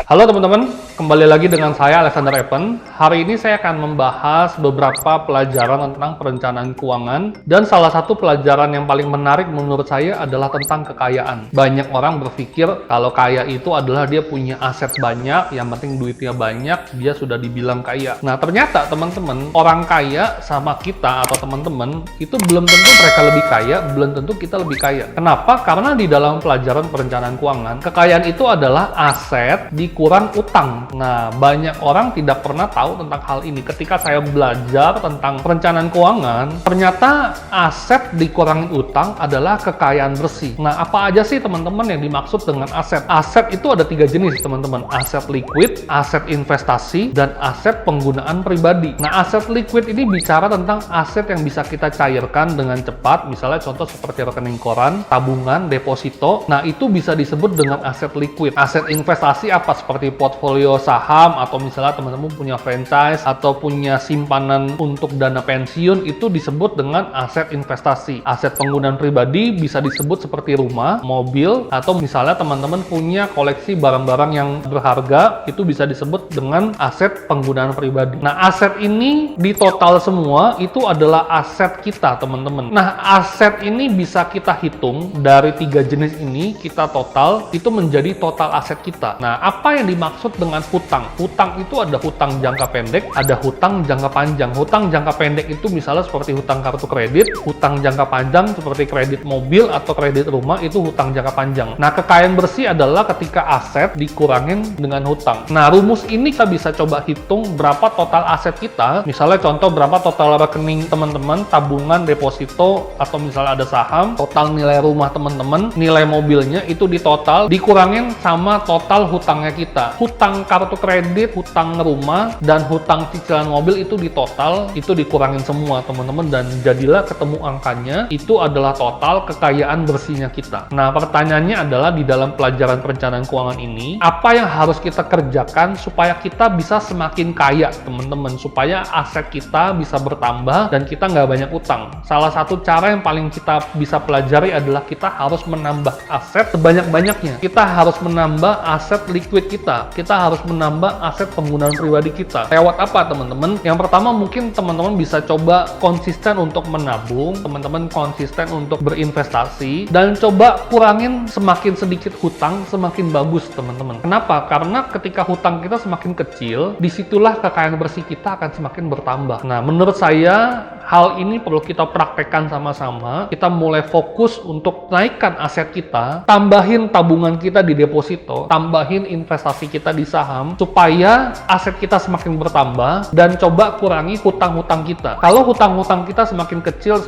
Halo teman-teman, kembali lagi dengan saya Alexander Eppen. Hari ini saya akan membahas beberapa pelajaran tentang perencanaan keuangan, dan salah satu pelajaran yang paling menarik menurut saya adalah tentang kekayaan. Banyak orang berpikir kalau kaya itu adalah dia punya aset banyak, yang penting duitnya banyak, dia sudah dibilang kaya. Nah ternyata teman-teman, orang kaya sama kita atau teman-teman itu belum tentu mereka lebih kaya, belum tentu kita lebih kaya. Kenapa? Karena di dalam pelajaran perencanaan keuangan, kekayaan itu adalah aset dikurang utang. Nah, banyak orang tidak pernah tahu tentang hal ini. Ketika saya belajar tentang perencanaan keuangan, ternyata aset dikurangin utang adalah kekayaan bersih. Nah, apa aja sih teman-teman yang dimaksud dengan aset? Aset itu ada 3 jenis teman-teman. Aset liquid, aset investasi, dan aset penggunaan pribadi. Nah, aset liquid ini bicara tentang aset yang bisa kita cairkan dengan cepat. Misalnya contoh seperti rekening koran, tabungan, deposito. Nah, itu bisa disebut dengan aset liquid. Aset investasi apa? Seperti portfolio saham, atau misalnya teman-teman punya franchise atau punya simpanan untuk dana pensiun, itu disebut dengan aset investasi. Aset penggunaan pribadi bisa disebut seperti rumah, mobil, atau misalnya teman-teman punya koleksi barang-barang yang berharga, itu bisa disebut dengan aset penggunaan pribadi. Nah, aset ini di total semua itu adalah aset kita teman-teman. Nah, aset ini bisa kita hitung dari 3 jenis ini, kita total itu menjadi total aset kita. Nah, apa yang dimaksud dengan hutang? Hutang itu ada hutang jangka pendek, ada hutang jangka panjang. Hutang jangka pendek itu misalnya seperti hutang kartu kredit, hutang jangka panjang seperti kredit mobil atau kredit rumah, itu hutang jangka panjang. Nah, kekayaan bersih adalah ketika aset dikurangin dengan hutang. Nah, rumus ini kita bisa coba hitung berapa total aset kita. Misalnya contoh berapa total rekening teman-teman, tabungan, deposito, atau misalnya ada saham, total nilai rumah teman-teman, nilai mobilnya itu di total dikurangin sama total hutangnya kita. Hutang kartu kredit, hutang rumah, dan hutang cicilan mobil itu di total, itu dikurangin semua teman-teman, dan jadilah ketemu angkanya, itu adalah total kekayaan bersihnya kita. Nah, pertanyaannya adalah di dalam pelajaran perencanaan keuangan ini, apa yang harus kita kerjakan supaya kita bisa semakin kaya teman-teman, supaya aset kita bisa bertambah dan kita nggak banyak utang. Salah satu cara yang paling kita bisa pelajari adalah kita harus menambah aset sebanyak-banyaknya. Kita harus menambah aset liquid kita. Kita harus menambah aset penggunaan pribadi kita. Lewat apa teman-teman? Yang pertama mungkin teman-teman bisa coba konsisten untuk menabung, teman-teman konsisten untuk berinvestasi, dan coba kurangin semakin sedikit hutang, semakin bagus teman-teman. Kenapa? Karena ketika hutang kita semakin kecil, disitulah kekayaan bersih kita akan semakin bertambah. Nah, menurut saya hal ini perlu kita praktekkan sama-sama. Kita mulai fokus untuk naikkan aset kita, tambahin tabungan kita di deposito, tambahin investasi kita di saham, supaya aset kita semakin bertambah, dan coba kurangi hutang-hutang kita. Kalau hutang-hutang kita semakin kecil,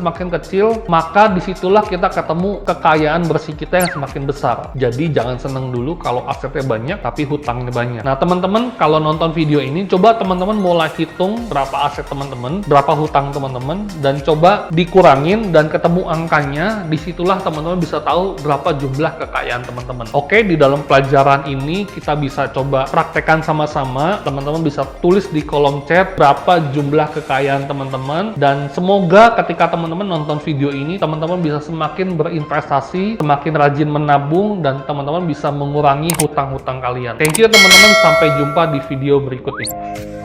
maka disitulah kita ketemu kekayaan bersih kita yang semakin besar. Jadi jangan seneng dulu kalau asetnya banyak tapi hutangnya banyak. Nah teman-teman, kalau nonton video ini, coba teman-teman mulai hitung berapa aset teman-teman, berapa hutang teman-teman, dan coba dikurangin dan ketemu angkanya. Disitulah teman-teman bisa tahu berapa jumlah kekayaan teman-teman. Oke, di dalam pelajaran ini kita bisa coba praktekkan sama-sama. Teman-teman bisa tulis di kolom chat berapa jumlah kekayaan teman-teman, dan semoga ketika teman-teman nonton video ini, teman-teman bisa semakin berinvestasi, semakin rajin menabung, dan teman-teman bisa mengurangi hutang-hutang kalian. Thank you teman-teman, sampai jumpa di video berikutnya.